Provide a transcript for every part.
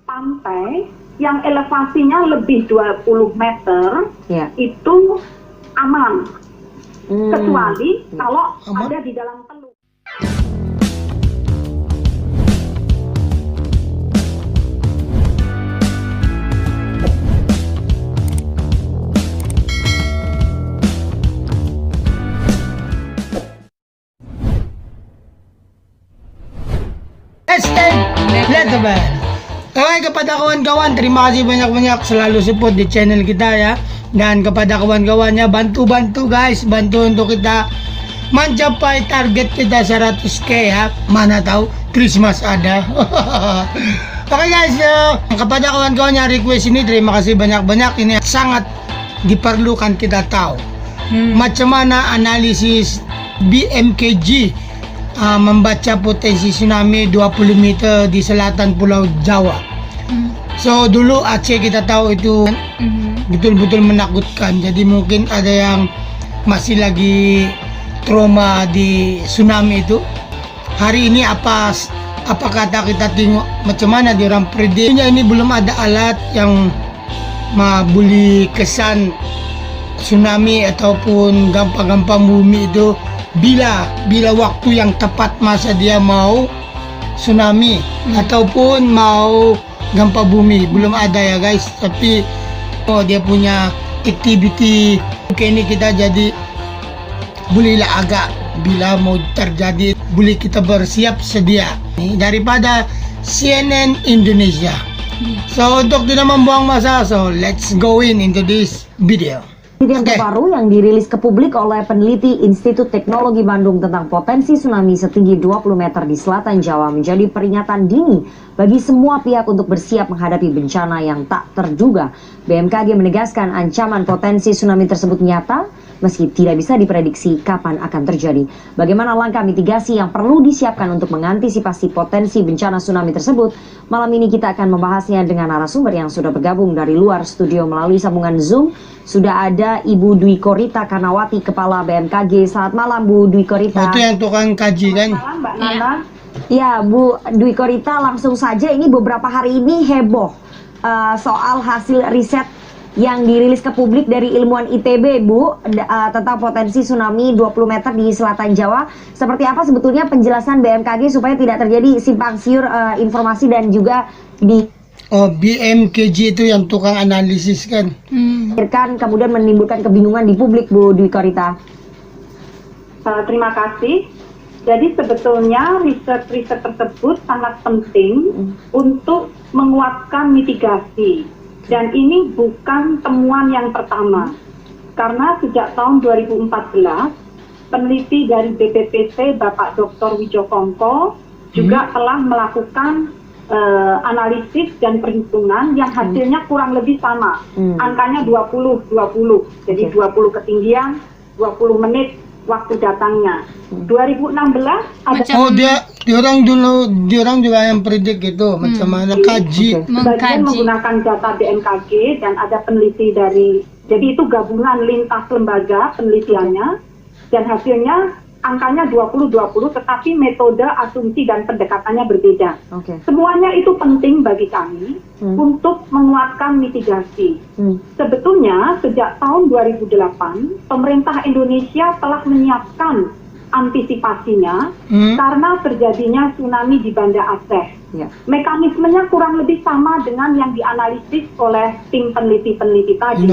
pantai yang elevasinya lebih 20 meter itu aman. Kecuali kalau ada di dalam teluk. Leteban. Oke, kepada kawan-kawan, terima kasih banyak-banyak selalu support di channel kita ya. Dan kepada kawan-kawannya, bantu guys, bantu untuk kita mencapai target kita 100k ya. Mana tahu Christmas ada. Oke guys, kepada kawan-kawan yang request ini, terima kasih banyak-banyak. Ini sangat diperlukan kita tahu macam mana analisis BMKG membaca potensi tsunami 20 meter di selatan Pulau Jawa. So dulu Aceh kita tahu itu betul-betul menakutkan. Jadi mungkin ada yang masih lagi trauma di tsunami itu. Hari ini apa kata kita tengok macam mana diorang prediknya. Ini belum ada alat yang membuli kesan tsunami ataupun gempa-gempa bumi itu. Bila waktu yang tepat masa dia mau tsunami ataupun mau gempa bumi belum ada ya guys. Tapi dia punya activity ini kita jadi bolehlah agak bila mau terjadi boleh kita bersiap sedia daripada CNN Indonesia. So untuk tidak membuang masa, so let's go into this video. Yang terbaru yang dirilis ke publik oleh peneliti Institut Teknologi Bandung tentang potensi tsunami setinggi 20 meter di selatan Jawa menjadi peringatan dini bagi semua pihak untuk bersiap menghadapi bencana yang tak terduga. BMKG menegaskan ancaman potensi tsunami tersebut nyata meski tidak bisa diprediksi kapan akan terjadi. Bagaimana langkah mitigasi yang perlu disiapkan untuk mengantisipasi potensi bencana tsunami tersebut? Malam ini kita akan membahasnya dengan narasumber yang sudah bergabung dari luar studio melalui sambungan Zoom. Sudah ada Ibu Dwi Korita Karnawati, Kepala BMKG. Selamat malam Bu Dwi Korita. Itu yang tukang kaji kan? Selamat malam Mbak Nana. Ya Bu Dwi Korita, langsung saja ini beberapa hari ini heboh soal hasil riset yang dirilis ke publik dari ilmuwan ITB Bu tentang potensi tsunami 20 meter di selatan Jawa. Seperti apa sebetulnya penjelasan BMKG supaya tidak terjadi simpang siur informasi dan juga di BMKG itu yang tukang analisis kan? Kemudian menimbulkan kebingungan di publik Bu Dwi Korita. Terima kasih. Jadi sebetulnya riset-riset tersebut sangat penting untuk menguatkan mitigasi. Dan ini bukan temuan yang pertama. Karena sejak tahun 2014, peneliti dari BPPT Bapak Dr. Wijokongko juga telah melakukan analisis dan perhitungan yang hasilnya kurang lebih sama. Angkanya 20. Jadi 20 ketinggian, 20 menit waktu datangnya. 2016 ada diorang juga yang predik itu macam mana kaji. Sebagian menggunakan data BMKG dan ada peneliti dari, jadi itu gabungan lintas lembaga penelitiannya dan hasilnya angkanya 20 tetapi metode, asumsi dan pendekatannya berbeda. Semuanya itu penting bagi kami untuk menguatkan mitigasi. Sebetulnya sejak tahun 2008 pemerintah Indonesia telah menyiapkan antisipasinya karena terjadinya tsunami di Banda Aceh. Mekanismenya kurang lebih sama dengan yang dianalisis oleh tim peneliti-peneliti tadi,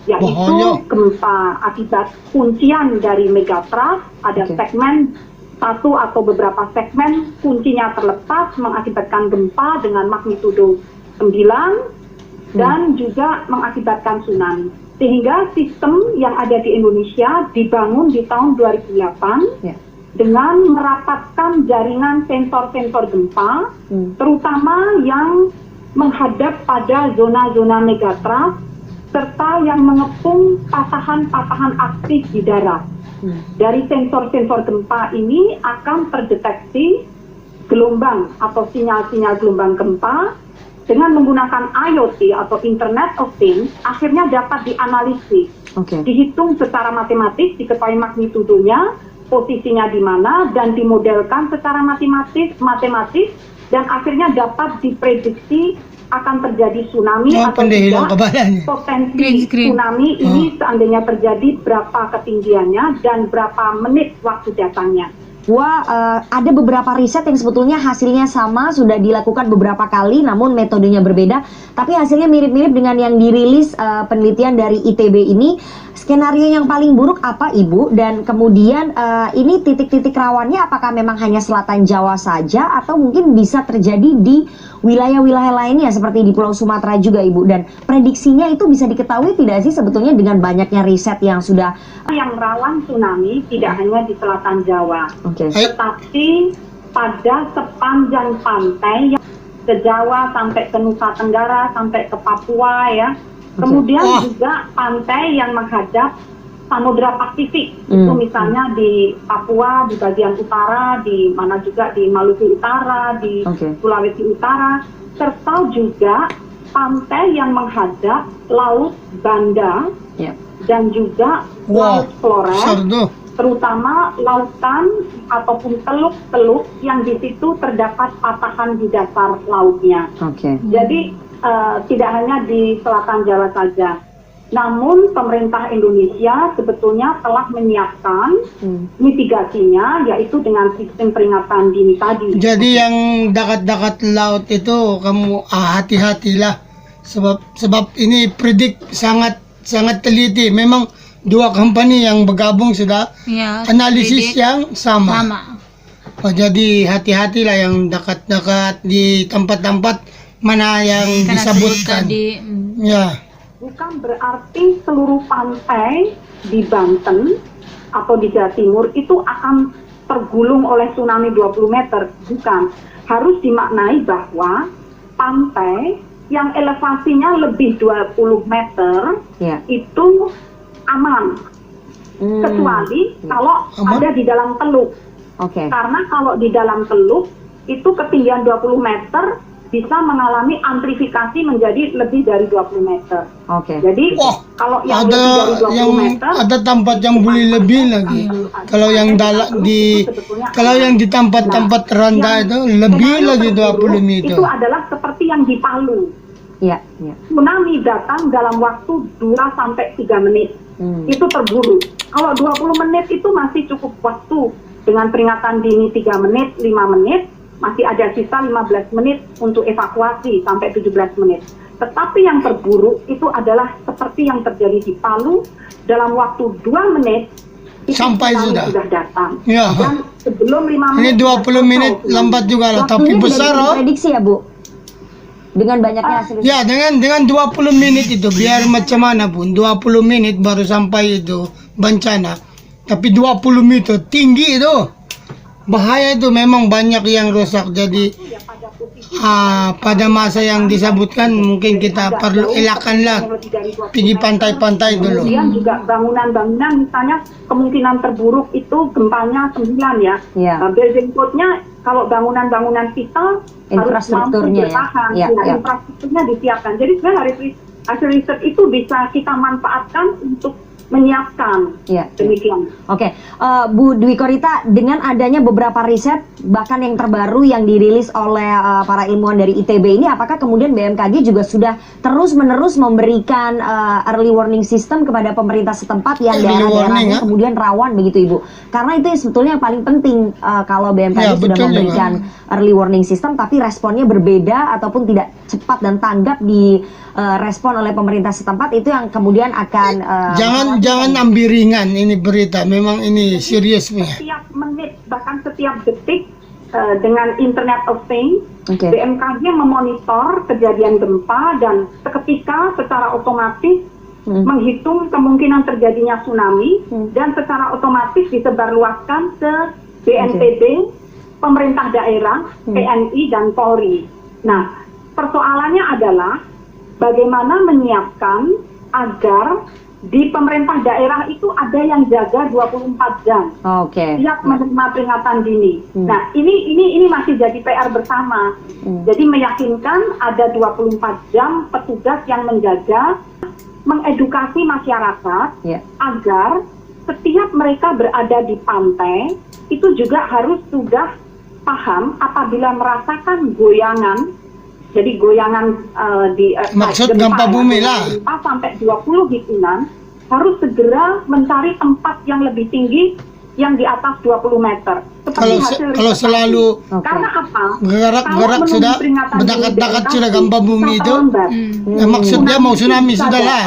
yaitu gempa akibat kuncian dari megatrust, ada segmen satu atau beberapa segmen kuncinya terlepas mengakibatkan gempa dengan magnitudo 9 dan juga mengakibatkan tsunami. Sehingga sistem yang ada di Indonesia dibangun di tahun 2008 dengan merapatkan jaringan sensor-sensor gempa, terutama yang menghadap pada zona-zona megatrust, serta yang mengepung patahan-patahan aktif di darat. Dari sensor-sensor gempa ini akan terdeteksi gelombang atau sinyal-sinyal gelombang gempa. Dengan menggunakan IoT atau Internet of Things, akhirnya dapat dianalisis, dihitung secara matematis, diketahui magnitudonya, posisinya di mana, dan dimodelkan secara matematis dan akhirnya dapat diprediksi akan terjadi tsunami Oh, atau pandai hilang tidak. kebalannya. Potensi Screen. tsunami ini seandainya terjadi, berapa ketinggiannya dan berapa menit waktu datangnya. Wah, ada beberapa riset yang sebetulnya hasilnya sama, sudah dilakukan beberapa kali, namun metodenya berbeda. Tapi hasilnya mirip-mirip dengan yang dirilis penelitian dari ITB ini. Skenario yang paling buruk apa, Ibu? Dan kemudian ini titik-titik rawannya apakah memang hanya selatan Jawa saja atau mungkin bisa terjadi di wilayah-wilayah lainnya seperti di Pulau Sumatera juga, Ibu? Dan prediksinya itu bisa diketahui tidak sih sebetulnya dengan banyaknya riset yang sudah... Yang rawan tsunami tidak hanya di selatan Jawa, Oke. tetapi pada sepanjang pantai yang ke Jawa sampai ke Nusa Tenggara sampai ke Papua ya. Kemudian Wah. juga pantai yang menghadap Samudra Pasifik, itu misalnya di Papua di bagian utara, di mana juga di Maluku Utara, di Oke. Sulawesi Utara, serta juga pantai yang menghadap Laut Banda Ya. dan juga Wow, Laut Flores, besar tuh. terutama lautan ataupun teluk-teluk yang di situ terdapat patahan di dasar lautnya. Oke. Jadi tidak hanya di selatan Jawa saja, namun pemerintah Indonesia sebetulnya telah menyiapkan mitigasinya, yaitu dengan sistem peringatan dini tadi. Jadi yang dekat-dekat laut itu kamu hati-hatilah, sebab ini predik sangat teliti. Memang dua company yang bergabung sudah Ya, analisis predik yang sama. sama. Oh, jadi hati-hatilah yang dekat-dekat di tempat-tempat mana yang Karena disebutkan. tadi Ya, Bukan berarti seluruh pantai di Banten atau di Jawa Timur itu akan tergulung oleh tsunami 20 meter. Bukan. Harus dimaknai bahwa pantai yang elevasinya lebih 20 meter Ya. itu aman. Kecuali kalau Aman? ada di dalam teluk. Oke. Karena kalau di dalam teluk itu ketinggian 20 meter bisa mengalami amplifikasi menjadi lebih dari 20 meter. Oke. Jadi wah, kalau yang ada lebih dari 20 yang meter ada tempat yang boleh lebih lagi. Kalau yang kalau yang di tempat-tempat rendah itu lebih lagi 20 meter. Itu adalah seperti yang di Palu. Ya, ya. Tsunami datang dalam waktu 2 sampai 3 menit. Itu terburu. Kalau 20 menit itu masih cukup waktu. Dengan peringatan dini 3 menit, 5 menit, masih ada sisa 15 menit untuk evakuasi sampai 17 menit. Tetapi yang terburuk itu adalah seperti yang terjadi di Palu, dalam waktu 2 menit itu Sampai tsunami sudah. datang. Ya. Dan sebelum 5 Ini menit 20 menit lambat juga lah, tapi Waktunya besar tidak oh. diprediksi ya, Bu? Dengan banyaknya hasil. Ya, dengan 20 menit itu biar macam mana pun 20 menit baru sampai itu bencana. Tapi 20 meter tinggi itu. Bahaya itu, memang banyak yang rusak. Jadi pada masa yang disebutkan mungkin kita perlu elakkanlah pergi pantai-pantai dulu. Kemudian juga bangunan-bangunan, misalnya kemungkinan terburuk itu gempanya 9 ya. Ya. Building code-nya kalau bangunan-bangunan kita harus mampu Infrastrukturnya ya. bertahan, Ya, ya. infrastrukturnya disiapkan. Jadi sebenarnya hasil riset itu bisa kita manfaatkan untuk menyiapkan Ya. demikian. Oke, Bu Dwi Korita, dengan adanya beberapa riset bahkan yang terbaru yang dirilis oleh para ilmuwan dari ITB ini, apakah kemudian BMKG juga sudah terus-menerus memberikan early warning system kepada pemerintah setempat yang Early daerah-daerah warning, yang ya? kemudian rawan begitu, Ibu? Karena itu sebetulnya yang paling penting kalau BMKG Ya, sudah betul memberikan early warning system, tapi responnya berbeda ataupun tidak cepat dan tanggap di respon oleh pemerintah setempat, itu yang kemudian akan Jangan ambil ringan ini berita, memang ini serius punya. Setiap menit bahkan setiap detik dengan Internet of Things, Oke. BMKG memonitor kejadian gempa dan seketika secara otomatis menghitung kemungkinan terjadinya tsunami dan secara otomatis disebarluaskan ke BNPB, pemerintah daerah, TNI dan Polri. Nah, persoalannya adalah bagaimana menyiapkan agar di pemerintah daerah itu ada yang jaga 24 jam. Oke. Siap menerima peringatan dini. Nah, ini masih jadi PR bersama. Jadi meyakinkan ada 24 jam petugas yang menjaga, mengedukasi masyarakat Ya. agar setiap mereka berada di pantai itu juga harus sudah paham apabila merasakan goyangan, jadi goyangan Maksud gempa bumi lah. Gempa sampai 20 hitungan, harus segera mencari tempat yang lebih tinggi yang di atas 20 meter. Kalau selalu Karena apa? gerak-gerak sudah berdekat-dekat sudah gempa bumi itu, maksudnya mau tsunami sudah lah.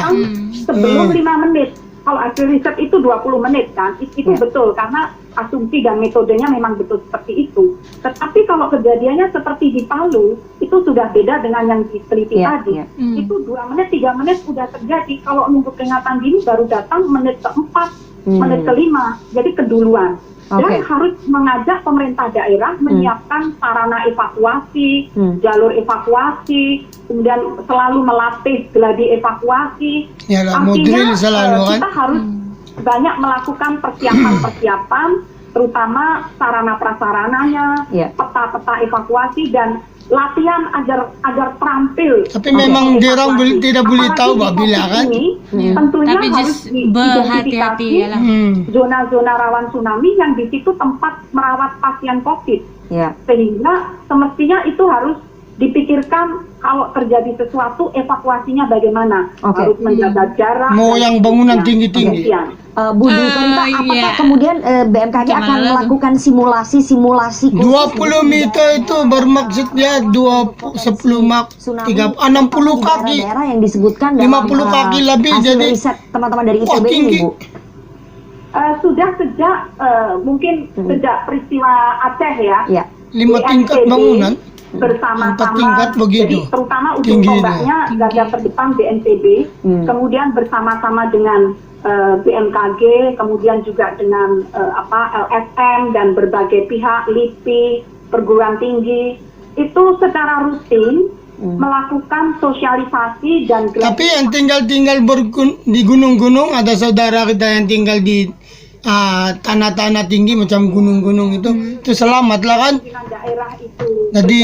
Sebelum 5 menit. Kalau hasil riset itu 20 menit kan, itu betul karena asumsi dan metodenya memang betul seperti itu. Tetapi kalau kejadiannya seperti di Palu, itu sudah beda dengan yang diteliti tadi. Itu 2 menit, 3 menit sudah terjadi. Kalau nunggu peringatan dini baru datang menit keempat, menit kelima, jadi keduluan. Dan harus mengajak pemerintah daerah menyiapkan sarana evakuasi, jalur evakuasi, kemudian selalu melatih gladi evakuasi. Ya lah, model selalu kan. Kita harus banyak melakukan persiapan-persiapan, terutama sarana prasarananya, peta-peta evakuasi dan latihan agar terampil. Tapi memang dia orang tidak boleh tahu bila kan. Tentunya tapi harus berhati-hati ya lah. Zona-zona rawan tsunami yang di situ tempat merawat pasien COVID. Sehingga semestinya itu harus dipikirkan kalau terjadi sesuatu evakuasinya bagaimana. Harus menjaga jarak. Mau yang bangunan tinggi-tinggi. Bu Dwi Korita, apakah kemudian BMKG akan melakukan simulasi 20 meter itu bermaksudnya 10 mak 60 kaki. daerah yang disebutkan 50 kaki lebih, hasil jadi riset teman-teman dari ITB ini, tinggi. Bu. Sudah sejak mungkin sejak peristiwa Aceh ya. 5 tingkat bangunan. Bersama-sama, 4 tingkat begitu. jadi terutama ujung tombaknya garda terdepan BNPB, kemudian bersama-sama dengan BMKG, kemudian juga dengan LSM dan berbagai pihak, LIPI, perguruan tinggi, itu secara rutin melakukan sosialisasi dan Tapi yang tinggal di gunung-gunung, ada saudara kita yang tinggal di tanah-tanah tinggi macam gunung-gunung itu selamat lah kan. daerah itu Jadi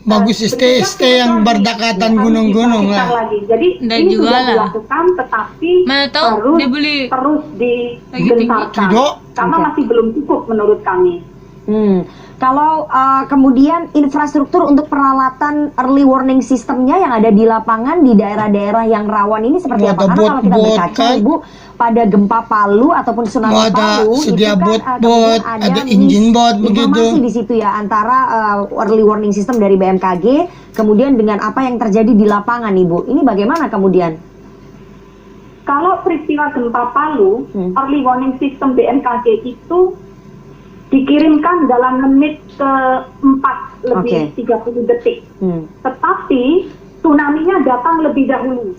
bagus stay yang berdekatan gunung-gunung lah. Jadi Dan ini juga sudah lah. dilakukan, tetapi Mana tahu harus dia beli terus digencarkan Tidak. karena masih belum cukup menurut kami. Kalau kemudian infrastruktur untuk peralatan early warning sistemnya yang ada di lapangan di daerah-daerah yang rawan ini seperti apa? Karena kalau kita berkaca, Ibu, pada gempa Palu ataupun tsunami ada Palu sedia itu kan bot, kemudian ada engine bot begitu. informasi di situ ya antara early warning system dari BMKG kemudian dengan apa yang terjadi di lapangan, Ibu. Ini bagaimana kemudian? Kalau peristiwa gempa Palu, early warning system BMKG itu dikirimkan dalam menit ke-4 lebih 30 detik. Tetapi tsunami-nya datang lebih dahulu.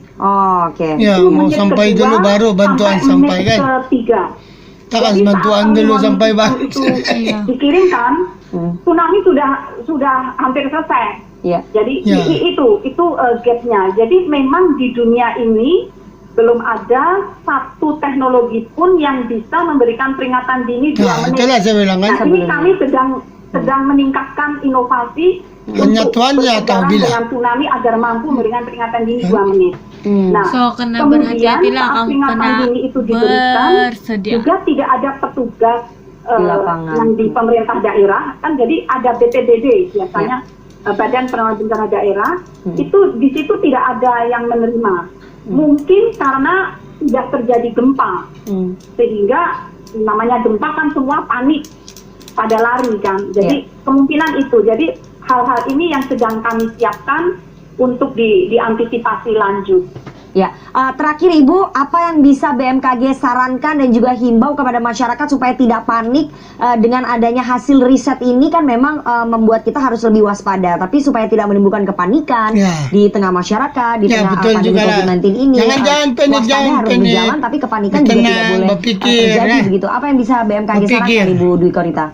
Ya, mau sampai dulu baru bantuan sampai kan. Ke-3. Takas bantuan dulu sampai baru. Dikirimkan, tsunami sudah hampir selesai. Jadi itu gap-nya. Jadi memang di dunia ini belum ada satu teknologi pun yang bisa memberikan peringatan dini 2 menit. Itulah saya bilang kan. Nah, ini kami sedang meningkatkan inovasi Hanya Tuhan ya tahu bila. dengan tsunami agar mampu memberikan peringatan dini 2 menit. Nah, So, kena kemudian berhati-hatilah saat kamu peringatan kena dini itu diberikan, bersedia. juga tidak ada petugas Di lapangan. yang di pemerintah daerah, kan jadi ada BPBD biasanya, Badan Penanggulangan Bencana Daerah, itu di situ tidak ada yang menerima. Mungkin karena tidak terjadi gempa, sehingga namanya gempa kan semua panik pada lari kan. Jadi kemungkinan itu. Jadi hal-hal ini yang sedang kami siapkan untuk diantisipasi lanjut. Terakhir Ibu, apa yang bisa BMKG sarankan dan juga himbau kepada masyarakat supaya tidak panik dengan adanya hasil riset ini kan memang membuat kita harus lebih waspada, tapi supaya tidak menimbulkan kepanikan di tengah masyarakat, di tengah pandemi COVID-19 ini. Jangan panik, waspada harus berjalan, tapi kepanikan juga tidak boleh terjadi begitu. Apa yang bisa BMKG sarankan, Ibu Dwi Korita?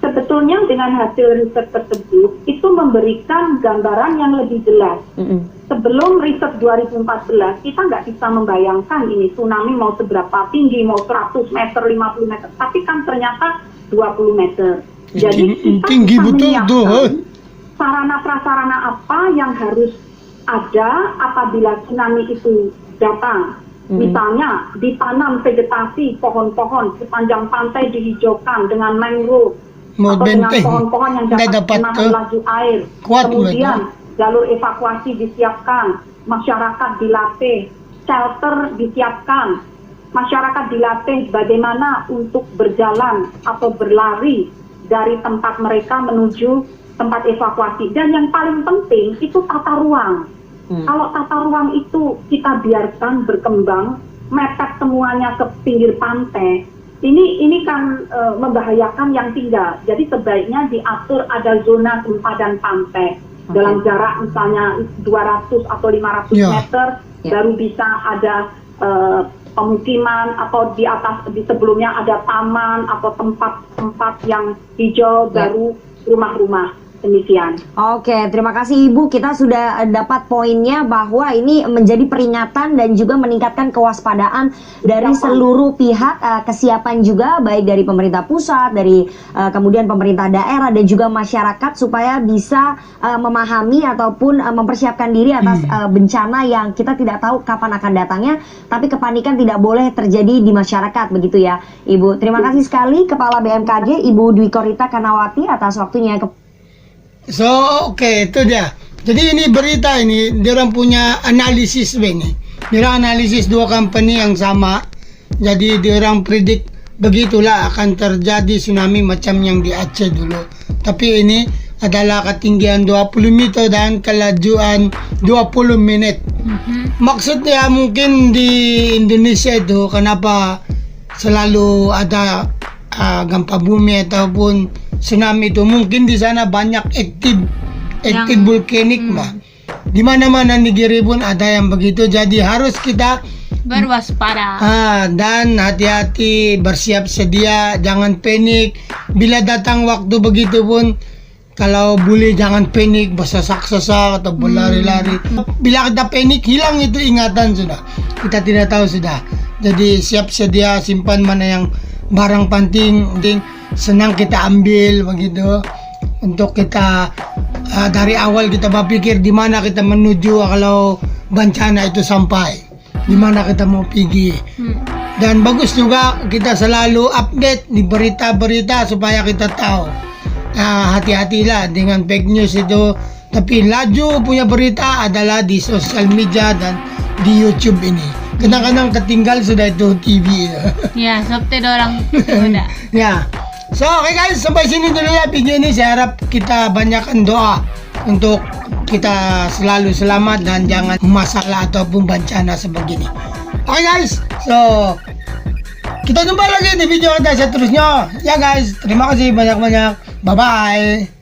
Sebetulnya dengan hasil riset tersebut itu memberikan gambaran yang lebih jelas. Sebelum riset 2014 kita nggak bisa membayangkan ini tsunami mau seberapa tinggi, mau 100 meter, 50 meter, tapi kan ternyata 20 meter. Jadi kita tinggi bisa betul menyiapkan sarana prasarana apa yang harus ada apabila tsunami itu datang. Misalnya ditanam vegetasi pohon-pohon sepanjang pantai dihijaukan dengan mangrove, Mau atau dengan benteng. pohon-pohon yang Nggak dapat dapat menahan tuh. laju air. Kuat Kemudian jalur evakuasi disiapkan, masyarakat dilatih, shelter disiapkan, masyarakat dilatih bagaimana untuk berjalan atau berlari dari tempat mereka menuju tempat evakuasi. Dan yang paling penting itu tata ruang. Kalau tata ruang itu kita biarkan berkembang, mepet semuanya ke pinggir pantai, ini kan membahayakan yang tinggal. Jadi sebaiknya diatur ada zona sempadan pantai dalam jarak misalnya 200 atau 500 meter, baru bisa ada pemukiman, atau di atas, di sebelumnya ada taman atau tempat-tempat yang hijau, baru rumah-rumah. Demikian. Oke, terima kasih Ibu. Kita sudah dapat poinnya bahwa ini menjadi peringatan dan juga meningkatkan kewaspadaan dari seluruh pihak, kesiapan juga baik dari pemerintah pusat, dari kemudian pemerintah daerah dan juga masyarakat supaya bisa memahami ataupun mempersiapkan diri atas bencana yang kita tidak tahu kapan akan datangnya, tapi kepanikan tidak boleh terjadi di masyarakat, begitu ya Ibu. Terima kasih sekali Kepala BMKG Ibu Dwi Korita Kanawati atas waktunya. So, oke, itu dia. Jadi ini berita ini, dia orang punya analisis ini. Dia orang analisis dua company yang sama. Jadi dia orang predik begitulah akan terjadi tsunami macam yang di Aceh dulu. Tapi ini adalah ketinggian 20 meter dan kelajuan 20 menit. Maksudnya mungkin di Indonesia itu kenapa selalu ada gempa bumi ataupun tsunami itu, mungkin di sana banyak aktif vulkanik mbak. Di mana-mana negeri pun ada yang begitu. Jadi harus kita berwaspada. Dan hati-hati, bersiap sedia, jangan panik. Bila datang waktu begitu pun, kalau boleh jangan panik, bersesak-sesak atau berlari-lari. Bila kita panik, hilang itu ingatan sudah. Kita tidak tahu sudah. Jadi siap sedia, simpan mana yang barang penting, senang kita ambil begitu. Untuk kita dari awal kita berpikir di mana kita menuju kalau bencana itu sampai, di mana kita mau pergi. Dan bagus juga kita selalu update di berita-berita supaya kita tahu. Hati-hatilah dengan fake news itu. Tapi laju punya berita adalah di sosial media dan di YouTube ini. Kadang-kadang ketinggal sudah itu TV. Ya, sabte orang udah. Ya. So, oke guys, sampai sini dulu ya video ini. Saya harap kita banyakkan doa untuk kita selalu selamat dan jangan masalah ataupun bencana sebegini. Oke guys, so kita jumpa lagi di video kita seterusnya. Ya guys, terima kasih banyak-banyak. Bye-bye.